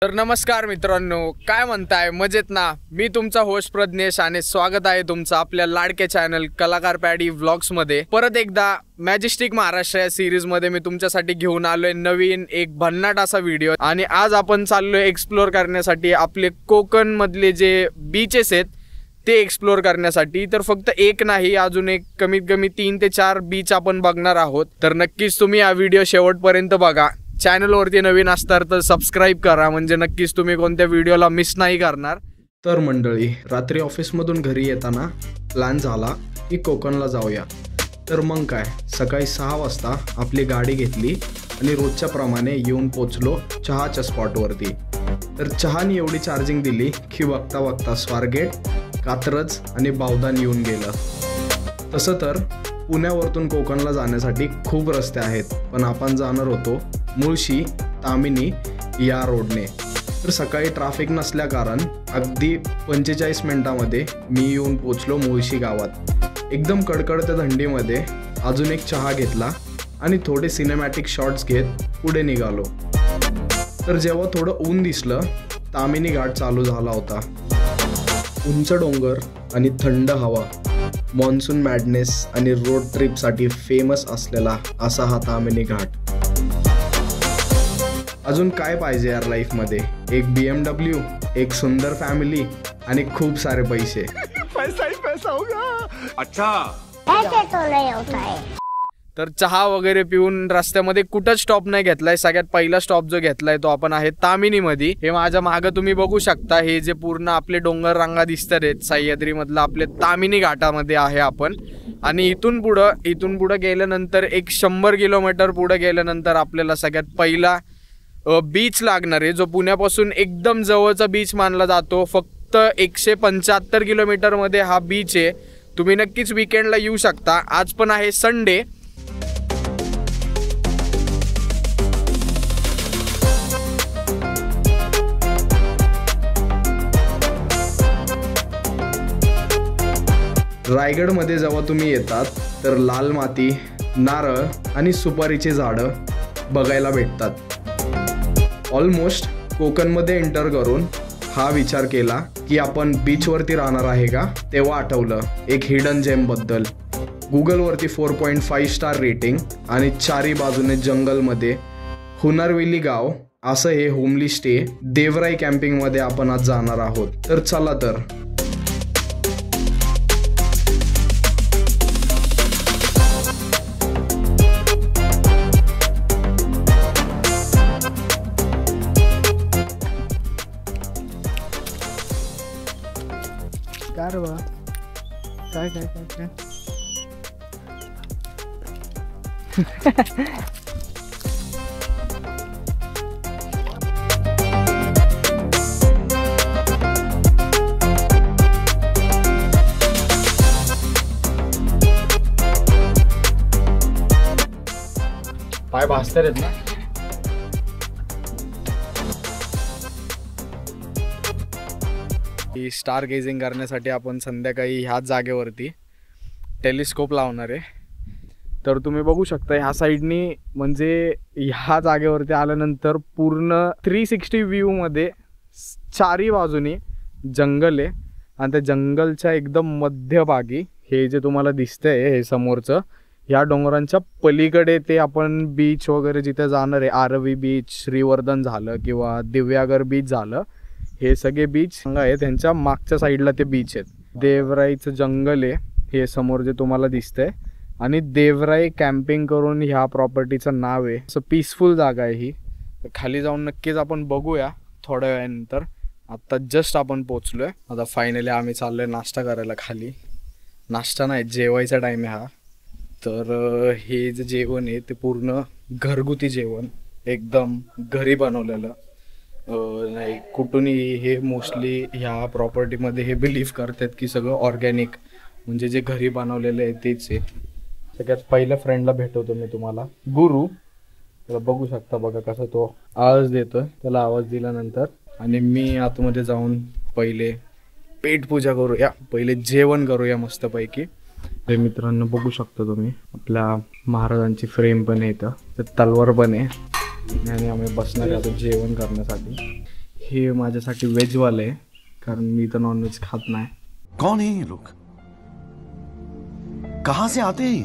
तर नमस्कार मित्रांनो, काय म्हणताय? मजेत ना? मी तुमचा होस्ट प्रज्ञेश आणि स्वागत आहे तुमचं आपल्या लाडके चॅनल कलाकार पॅडी व्लॉग्स मध्ये। परत एकदा मॅजेस्टिक महाराष्ट्र या सिरीज मध्ये मी तुमच्यासाठी घेऊन आलोय नवीन एक भन्नाट असा व्हिडिओ। आणि आज आपण चाललोय एक्सप्लोर करण्यासाठी आपले कोकण मधले जे बीचेस आहेत ते एक्सप्लोर करण्यासाठी। तर फक्त एक नाही, अजून एक कमीत कमी 3 ते 4 बीच आपण बघणार आहोत। तर नक्कीच तुम्ही हा व्हिडिओ शेवटपर्यंत बघा। चॅनल वरती नवीन असणार तर सबस्क्राइब करा, म्हणजे नक्कीच तुम्ही कोणत्या व्हिडिओला मिस नाही करणार। तर मंडळी, रात्री ऑफिसमधून घरी येताना प्लॅन झाला की कोकणला जाऊया। तर मग काय, सकाळी 6 वाजता आपली गाडी घेतली आणि रोजच्या प्रमाणे येऊन पोचलो चहाच्या स्पॉटवरती। तर चहानी एवढी चार्जिंग दिली की बघता बघता स्वारगेट, कात्रज आणि बावधान येऊन गेलं। तसं तर पुण्यावरतून कोकणला जाण्यासाठी खूप रस्ते आहेत, पण आपण जाणार होतो मुळशी तामिनी या रोडने। तर सकाळी ट्रॅफिक नसल्या कारण अगदी 45 मिनिटांमध्ये मी येऊन पोचलो मुळशी गावात। एकदम कडकडत्या थंडीमध्ये अजून एक चहा घेतला आणि थोडे सिनेमॅटिक शॉट्स घेत पुढे निघालो। तर जेव्हा थोडं ऊन दिसलं, तामिनी घाट चालू झाला होता। उंच डोंगर आणि थंड हवा, मॉन्सून मॅडनेस आणि रोड ट्रिपसाठी फेमस असलेला असा हा तामिनी घाट। अजून काय पाहिजे यार लाईफमध्ये? एक BMW, एक सुंदर फॅमिली आणि खूप सारे पैसे। पैसा ही पैसा होगा। अच्छा, ऐसे तो नहीं होता है। तर चहा वगैरे पिऊन रस्त्यामध्ये कुठंच स्टॉप नाही घेतलाय। सगळ्यात पहिला स्टॉप जो घेतलाय तो आपण आहे तामिनी मध्ये। हे माझ्या मागे तुम्ही बघू शकता, हे जे पूर्ण आपले डोंगर रांगा दिसतात आहेत सह्याद्री मधला, आपले तामिनी घाटामध्ये आहे आपण। आणि इथून पुढे गेल्यानंतर एक 100 किलोमीटर पुढे गेल्यानंतर आपल्याला सगळ्यात पहिला बीच लागणार आहे, जो पुण्यापासून एकदम जवळचा बीच मानला जातो। फक्त 175 किलोमीटर मध्ये हा बीच आहे। तुम्ही नक्कीच वीकेंडला येऊ शकता। आज पण आहे संडे। रायगडमध्ये जेव्हा तुम्ही येतात तर लाल माती, नारळ आणि सुपारीचे झाडं बघायला भेटतात। ऑलमोस्ट कोकणमध्ये एंटर करून हा विचार केला की आपण बीचवरती राहणार आहे का, तेव्हा आठवलं एक हिडन जेम बद्दल। गुगलवरती 4.5 स्टार रेटिंग आणि चारी बाजूने जंगलमध्ये हुनारवेली गाव असं हे होमली स्टे देवराई कॅम्पिंगमध्ये आपण आज जाणार आहोत। तर चला तर काय पाय भासतात आहेत ना। स्टार गेजिंग करण्यासाठी आपण संध्याकाळी ह्याच जागेवरती टेलिस्कोप लावणार आहे। तर तुम्ही बघू शकता ह्या साईडनी, म्हणजे ह्या जागेवरती आल्यानंतर पूर्ण 360 व्ह्यू मध्ये चारी बाजूनी जंगल आहे आणि त्या जंगलच्या एकदम मध्यभागी हे जे तुम्हाला दिसतंय हे समोरचं, ह्या डोंगरांच्या पलीकडे ते आपण बीच वगैरे जिथे जाणार आहे, आरवी बीच, श्रीवर्धन झालं किंवा दिव्यागर बीच झालं, हे सगळे बीच आहे त्यांच्या मागच्या साईडला ते बीच आहेत। देवराईचं जंगल आहे हे समोर जे तुम्हाला दिसतंय आणि देवराई कॅम्पिंग करून ह्या प्रॉपर्टीचं नाव आहे। असं पीसफुल जागा आहे ही। खाली जाऊन नक्कीच आपण बघूया थोड्या वेळानंतर। आता जस्ट आपण पोचलोय। आता फायनली आम्ही चाललोय नाश्ता करायला खाली। नाश्ता नाही, जेवायचा टाइम आहे हा। तर हे जे जेवण आहे ते पूर्ण घरगुती जेवण, एकदम घरी बनवलेलं नाही कुठूनही। हे मोस्टली ह्या प्रॉपर्टीमध्ये हे बिलीव्ह करतात की सगळं ऑर्गॅनिक, म्हणजे जे घरी बनवलेलं आहे तेच आहे। सगळ्यात पहिल्या फ्रेंडला भेटवतो मी तुम्हाला, गुरु। त्याला बघू शकता बघा कसा तो आवाज देतोय। त्याला आवाज दिल्यानंतर आणि मी आतमध्ये जाऊन पहिले पेटपूजा करूया, पहिले जेवण करूया मस्तपैकी। ते मित्रांनो बघू शकता तुम्ही, आपल्या महाराजांची फ्रेम पण आहे इथं, तलवार पण आहे आणि आम्ही बसणार आहे आता जेवण करण्यासाठी। हे माझ्यासाठी व्हेजवाले आहे, कारण मी तर नॉनव्हेज खात नाही. कौन है ये लोग, कहाँ से आते हैं ये?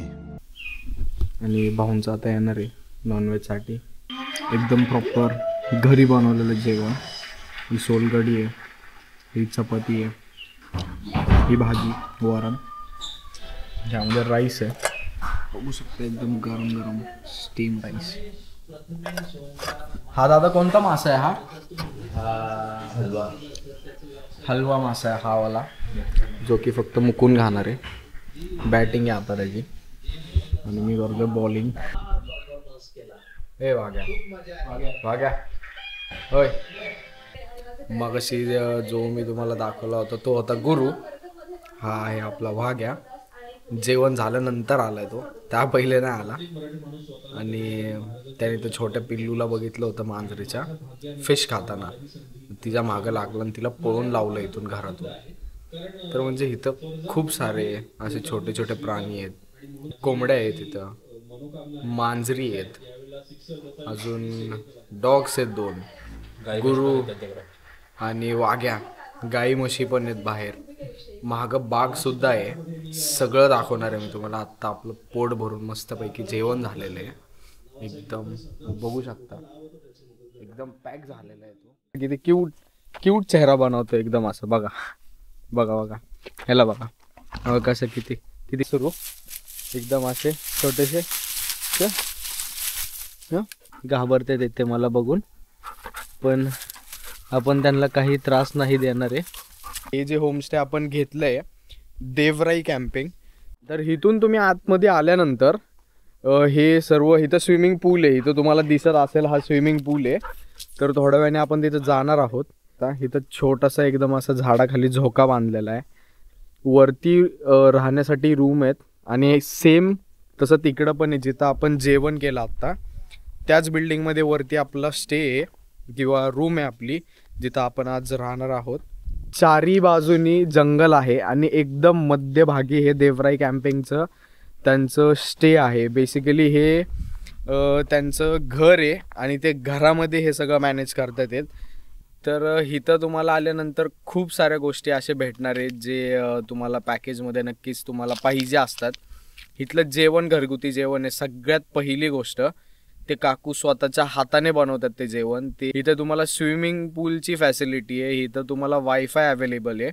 आणि भाऊंचा आता येणार आहे नॉनव्हेजसाठी. एकदम प्रॉपर घरी बनवलेलं जेवण. ही सोलकढी आहे, ही चपाती आहे, ही भाजी वरण, ज्यामध्ये राईस आहे. बघू शकता एकदम गरम गरम स्टीम राईस. हा दादा कोणता मासा आहे हा? हलवा मासा आहे हा वाला, जो की फक्त मुकून घालणार आहे. बॅटिंग आहे आता त्याची आणि मी करतो बॉलिंग. ए वाग्या वाग्या होय. मगाशी जो मी तुम्हाला दाखवला होता तो होता गुरु. हा आहे आपला वाग्या. जेवण झाल्यानंतर आलाय तो, त्या पहिले नाही आला. आणि त्याने तर छोट्या पिल्लूला बघितलं होतं मांजरीच्या फिश खाताना, तिच्या मागं लागलं आणि तिला पळून लावलं इथून घरातून. तर म्हणजे इथं खूप सारे असे छोटे छोटे प्राणी आहेत. कोंबड्या आहेत इथं, मांजरी आहेत, अजून डॉग्स आहेत 2, गुरु आणि वाघ्या. गाई म्हशी पण आहेत बाहेर. मागं बाग सुद्धा आहे. सगळं दाखवणार आहे मी तुम्हाला. आत्ता आपलं पोट भरून मस्तपैकी जेवण झालेलं आहे. एकदम बघू शकता एकदम पॅक झालेला आहे तो. किती क्यूट चेहरा बनवतो एकदम असं. बघा बघा बघा ह्याला बघा कसं किती सुरू एकदम असे छोटेसे घाबरते येते मला बघून, पण आपण त्यांना काही त्रास नाही देणार आहे. हे जे होमस्टे आपण घेतलंय देवराई कॅम्पिंग, तर इथून तुम्ही आतमध्ये आल्यानंतर हे सर्व इथं स्विमिंग पूल आहे. इथं तुम्हाला दिसत असेल हा स्विमिंग पूल आहे. तर थोड्या वेळाने आपण तिथं जाणार आहोत. इथं छोटासा एकदम असा झाडाखाली झोका बांधलेला आहे. वरती राहण्यासाठी रूम आहेत आणि सेम तसं तिकडं पण आहे जिथं आपण जेवण केलं आत्ता. त्याच बिल्डिंगमध्ये वरती आपला स्टे आहे किंवा रूम आहे आपली, जिथं आपण आज राहणार आहोत. चारी बाजूनी जंगल आहे आणि एकदम मध्यभागी हे देवराई कॅम्पिंगचं त्यांचं स्टे आहे. बेसिकली हे त्यांचं घर आहे आणि ते घरामध्ये हे सगळं मॅनेज करतात आहेत. तर इथं तुम्हाला आल्यानंतर खूप साऱ्या गोष्टी असे भेटणार आहेत जे तुम्हाला पॅकेजमध्ये नक्कीच तुम्हाला पाहिजे असतात. इथलं जेवण घरगुती जेवण आहे सगळ्यात पहिली गोष्ट. ते काकू स्वतःच्या हाताने बनवतात ते जेवण. ते इथं तुम्हाला स्विमिंग पूलची फॅसिलिटी आहे. इथं तुम्हाला वायफाय अवेलेबल आहे.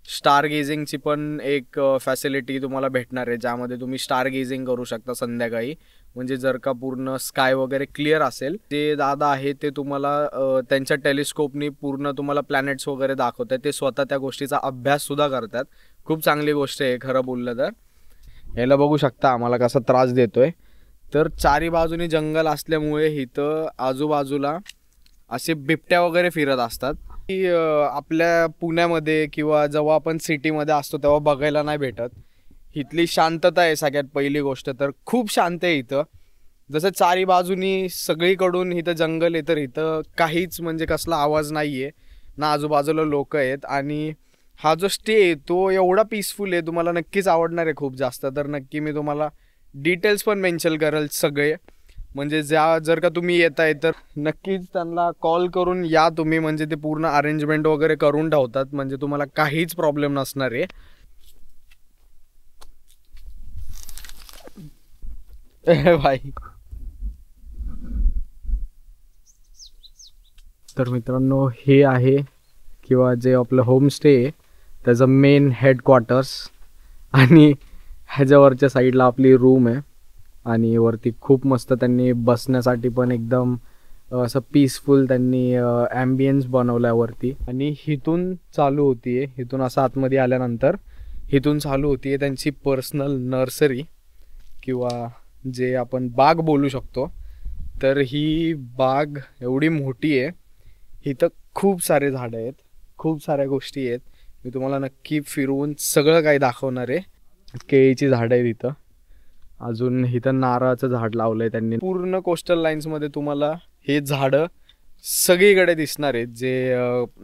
स्टार गेझिंगची पण एक फॅसिलिटी तुम्हाला भेटणार आहे, ज्यामध्ये तुम्ही स्टार गेझिंग करू शकता संध्याकाळी. म्हणजे जर का पूर्ण स्काय वगैरे क्लिअर असेल, ते दादा आहे ते तुम्हाला त्यांच्या टेलिस्कोपनी पूर्ण तुम्हाला प्लॅनेट्स वगैरे दाखवतात. ते स्वतः त्या गोष्टीचा अभ्याससुद्धा करतात. खूप चांगली गोष्ट आहे खरं बोललं तर. याला बघू शकता आम्हाला कसा त्रास देतोय. तर चारी बाजूनी जंगल असल्यामुळे इथं आजूबाजूला असे बिबट्या वगैरे फिरत असतात. की आपल्या पुण्यामध्ये किंवा जेव्हा आपण सिटीमध्ये असतो तेव्हा बघायला नाही भेटत. इथली शांतता आहे सगळ्यात पहिली गोष्ट. तर खूप शांत आहे इथं. जसं चारी बाजूनी सगळीकडून इथं जंगल आहे, तर इथं काहीच म्हणजे कसला आवाज नाही आहे ना, आजूबाजूला लोक आहेत. आणि हा जो स्टे आहे तो एवढा पीसफुल आहे, तुम्हाला नक्कीच आवडणार आहे खूप जास्त. तर नक्की मी तुम्हाला डिटेल्स पण मेन्शन करेल सगळे. म्हणजे जर का तुम्ही येत आहे तर नक्कीच त्यांना कॉल करून या तुम्ही. म्हणजे ते पूर्ण अरेंजमेंट वगैरे करून ठेवतात, म्हणजे तुम्हाला काहीच प्रॉब्लेम नसणार आहे. भाई तर मित्रांनो हे आहे किंवा जे आपलं होमस्टे आहे त्याचं मेन हेडक्वार्टर्स. आणि ह्याच्यावरच्या साईडला आपली रूम आहे. आणि वरती खूप मस्त त्यांनी बसण्यासाठी पण एकदम असं पीसफुल त्यांनी ॲम्बियन्स बनवला आहे वरती. आणि इथून चालू होती आहे, इथून असं आतमध्ये आल्यानंतर इथून चालू होती आहे त्यांची पर्सनल नर्सरी किंवा जे आपण बाग बोलू शकतो. तर ही बाग एवढी मोठी आहे. इथं खूप सारे झाडं आहेत, खूप साऱ्या गोष्टी आहेत. मी तुम्हाला नक्की फिरवून सगळं काही दाखवणार आहे. केळीची झाडं आहेत इथं, अजून इथं नारळाचं झाड लावलं आहे त्यांनी. पूर्ण कोस्टल लाईन्समध्ये तुम्हाला हे झाडं सगळीकडे दिसणार आहेत. जे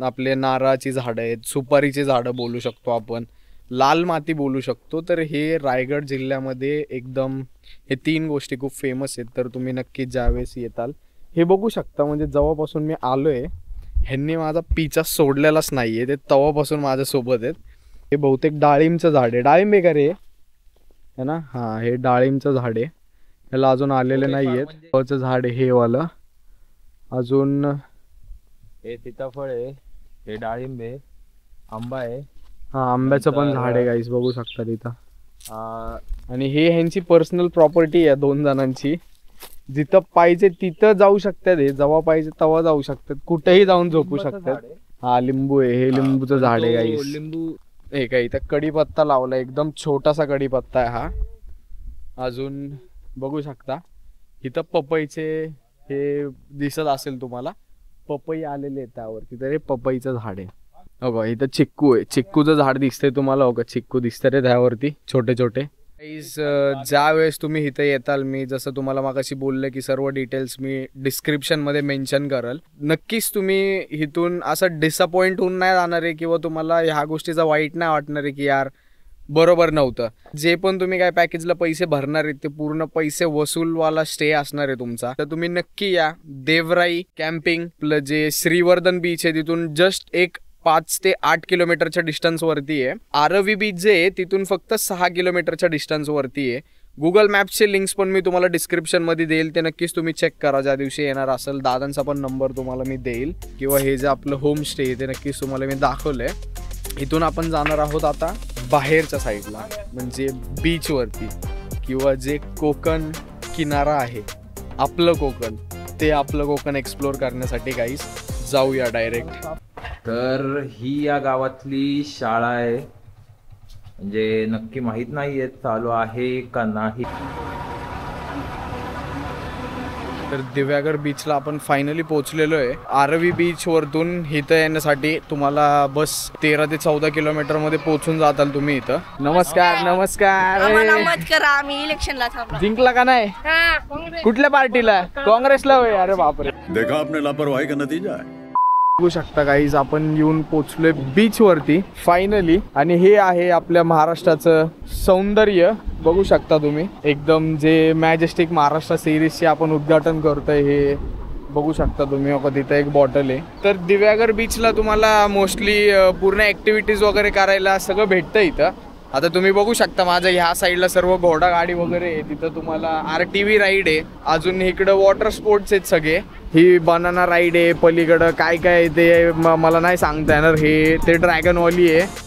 आपले नारळाची झाडं आहेत, सुपारीची झाडं बोलू शकतो आपण, लाल माती बोलू शकतो. तर हे रायगड जिल्ह्यामध्ये एकदम हे 3 गोष्टी खूप फेमस आहेत. तर तुम्ही नक्कीच ज्यावेळेस येताल हे बघू शकता. म्हणजे जेव्हापासून मी आलो आहे ह्यांनी माझा पिचा सोडलेलाच नाहीये, ते तवापासून माझ्यासोबत आहेत. हे बहुतेक डाळिंबचं झाड आहे. डाळिंब आहे का रे है ना? हा, हे डाळिंबचं झाड आहे. याला अजून आलेले नाहीयेत. फळचं झाड आहे हे वालं. अजून हे सीताफळ आहे, हे डाळिंब आहे, आंबा आहे. हा, आंब्याचं पण झाड आहे गाईस, बघू शकता तिथं. आणि हे ह्यांची पर्सनल प्रॉपर्टी आहे 2 जणांची. जिथं पाहिजे तिथं जाऊ शकतात, हे जेव्हा पाहिजे तेव्हा जाऊ शकतात, कुठेही जाऊन झोपू शकतात. हा, लिंबू आहे, हे लिंबूचं झाड आहे गाईस. लिंबू हे काय इथं कढीपत्ता लावला, एकदम छोटासा कढीपत्ता आहे हा. अजून बघू शकता इथं पपईचे हे दिसत असेल तुम्हाला, पपई आलेले आहेत त्यावरती. तर हे पपईचं झाड आहे. बघा इथं चिक्कू आहे, चिक्कूचं झाड दिसतंय तुम्हाला. बघा चिक्कू दिसतं रे त्यावरती छोटे छोटे. ज्या वेळेस तुम्ही इथं येताल, मी जसं तुम्हाला मागाशी बोललं की सर्व डिटेल्स मी डिस्क्रिप्शन मध्ये मेन्शन करल. नक्कीच तुम्ही इथून असं डिसअपॉइंट होऊन नाही जाणार आहे किंवा तुम्हाला ह्या गोष्टीचा वाईट नाही वाटणार आहे की यार बरोबर नव्हतं. जे पण तुम्ही काय पॅकेजला पैसे भरणार आहेत ते पूर्ण पैसे वसूलवाला स्टे असणार आहे तुमचा. तर तुम्ही नक्की या. देवराई कॅम्पिंग प्लस जे श्रीवर्धन बीच आहे तिथून जस्ट एक 5 ते 8 किलोमीटरच्या डिस्टन्स वरती आहे. आरवी बीच जे आहे तिथून फक्त 6 किलोमीटरच्या डिस्टन्स वरती आहे. गुगल मॅप्सचे लिंक्स पण मी तुम्हाला डिस्क्रिप्शन मध्ये देईल, ते नक्कीच तुम्ही चेक करा ज्या दिवशी येणार असेल. दादांचा पण नंबर तुम्हाला मी देईल, किंवा हे जे आपलं होम स्टे आहे ते नक्कीच तुम्हाला मी दाखवलंय. इथून आपण जाणार आहोत आता बाहेरच्या साईडला, म्हणजे बीचवरती, किंवा जे कोकण किनारा आहे आपलं कोकण, ते आपलं कोकण एक्सप्लोर करण्यासाठी गाईस जाऊया डायरेक्ट. तर ही या गावातली शाळा आहे, म्हणजे नक्की माहित नाहीये चालू आहे का नाही. तर दिव्यागर बीचला आपण फायनली पोहोचलेलो आहे. आरवी बीच वरतून इथं येण्यासाठी तुम्हाला बस 13 ते 14 किलोमीटर मध्ये पोहोचून जाताल तुम्ही इथं. नमस्कार नमस्कार. आम्हाला मत करा, आम्ही इलेक्शनला थांबलो. जिंकला का नाही? कुठल्या पार्टीला? काँग्रेसला होय? अरे बापरे. देखा आपने लापरवाही का नतीजा है. बघू शकता गाईज आपण येऊन पोहोचलोय बीच वरती फायनली. आणि हे आहे आपल्या महाराष्ट्राचं सौंदर्य. बघू शकता तुम्ही, एकदम जे मॅजेस्टिक महाराष्ट्र सिरीजचे आपण उद्घाटन करतोय हे बघू शकता तुम्ही. तिथं एक बॉटल आहे. तर दिव्यागर बीचला तुम्हाला मोस्टली पूर्ण ऍक्टिव्हिटीज वगैरे करायला सगळं भेटतं इथं. आता तुम्ही बघू शकता माझ्या ह्या साईडला सर्व घोडा गाडी वगैरे आहे. तिथं तुम्हाला RTV राईड आहे. अजून इकडं वॉटर स्पोर्ट्स आहेत सगळे. ही बनाना राईड आहे. पलीकडं काय काय आहे ते मला नाही सांगता येणार. हे ते ड्रॅगनवाली आहे.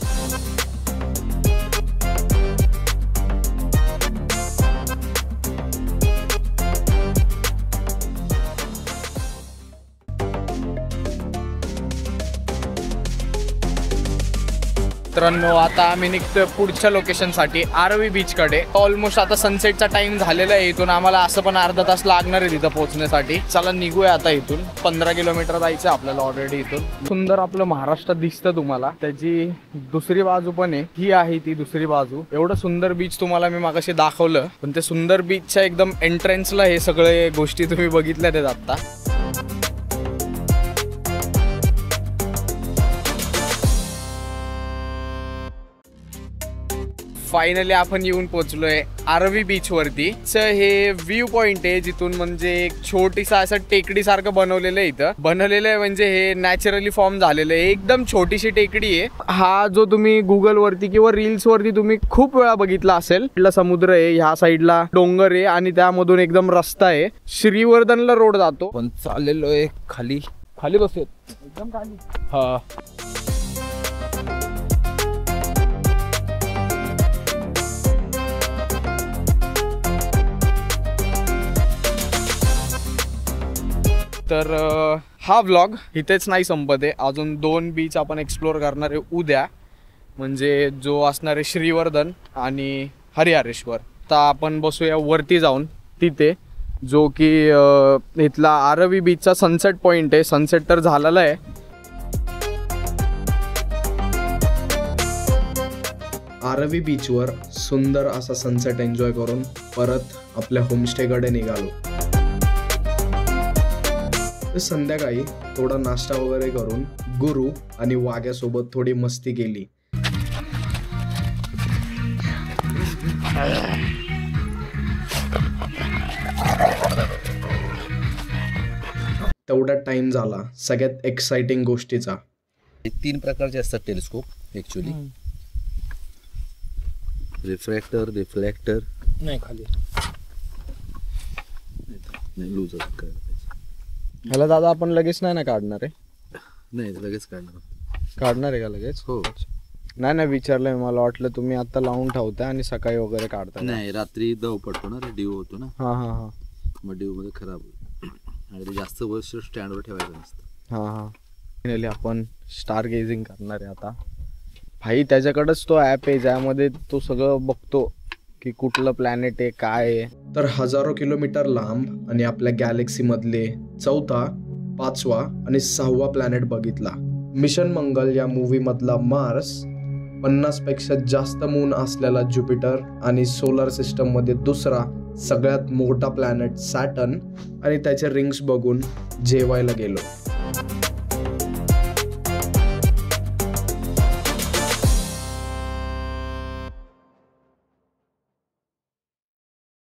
मित्रांनो आता आम्ही निघतोय पुढच्या लोकेशनसाठी आरवी बीचकडे. ऑलमोस्ट आता सनसेटचा टाइम झालेला आहे. इथून आम्हाला असं पण अर्धा तास लागणार आहे तिथं पोहोचण्यासाठी. चला निघूया आता इथून. 15 किलोमीटर जायचं आपल्याला ऑलरेडी इथून. सुंदर आपलं महाराष्ट्र दिसतं तुम्हाला. त्याची दुसरी बाजू पण आहे, ही आहे ती दुसरी बाजू. एवढं सुंदर बीच तुम्हाला मी मागाशी दाखवलं, पण ते सुंदर बीचच्या एकदम एंट्रन्सला हे सगळे गोष्टी तुम्ही बघितल्या आहेत आता. फायनली आपण येऊन पोहोचलोय आरवी बीच वरती. हे व्ह्यू पॉइंट आहे जिथून म्हणजे एक छोटीसा असं टेकडी सारखं बनवलेलं आहे. इथं बनवलेलं आहे म्हणजे हे नॅचरली फॉर्म झालेलं आहे. एकदम छोटीशी टेकडी आहे. हा जो तुम्ही गुगल वरती किंवा रील्स वरती तुम्ही खूप वेळा बघितला असेल. इथला समुद्र आहे, ह्या साईडला डोंगर आहे आणि त्यामधून एकदम रस्ता आहे. श्रीवर्धनला रोड जातो. पण चाललेलो आहे खाली खाली बसूयात एकदम खाली. हा. तर हा व्लॉग इथेच नाही संपत आहे. अजून 2 बीच आपण एक्सप्लोर करणार आहे उद्या, म्हणजे जो असणार आहे श्रीवर्धन आणि हरिहरेश्वर. तर आपण बसूया वरती जाऊन तिथे, जो की इथला आरवी बीचचा सनसेट पॉइंट आहे. सनसेट तर झालेला आहे. आरवी बीचवर सुंदर असा सनसेट एन्जॉय करून परत आपल्या होमस्टेकडे निघालो. संध्याकाळी थोडा नाश्ता वगैरे करून गुरु आणि वाघ्यासोबत थोडी मस्ती केली. तेवढा टाइम झाला सगळ्यात एक्साइटिंग गोष्टीचा. हे 3 प्रकारचे असतात टेलिस्कोप ॲक्च्युली. रिफ्रॅक्टर, रिफ्लेक्टर नाही खाली नाही लूज ह्याला दादा आपण लगेच नाही ना काढणार आहे? नाही लगेच काढणार. काढणार आहे का लगेच? हो. नाही नाही विचारलंय, मला वाटलं तुम्ही आता लावून ठेवताय आणि सकाळी वगैरे काढताय. नाही रात्री दव पडतो ना, ड्यू होतो ना. हां हां हां. मग ड्यू मध्ये खराब होईल आणि ते जास्त वर्ष स्टँडवर ठेवायचं नसतं. हां हां. फायनली आपण स्टार गेझिंग करणार आहे आता. भाई त्याच्याकडेच तो ॲप आहे ज्यामध्ये तो सगळं बघतो की कुठलं प्लॅनेट आहे काय आहे. तर हजारो किलोमीटर लांब आणि आपल्या गॅलेक्सी मधले 4था, 5वा आणि 6वा प्लॅनेट बघितला. मिशन मंगल या मूवी मधला मार्स, 50 पेक्षा जास्त मून असलेला ज्युपिटर आणि सोलर सिस्टम मध्ये दुसरा सगळ्यात मोठा प्लॅनेट सॅटर्न आणि त्याचे रिंग्स बघून जेवायला गेलो.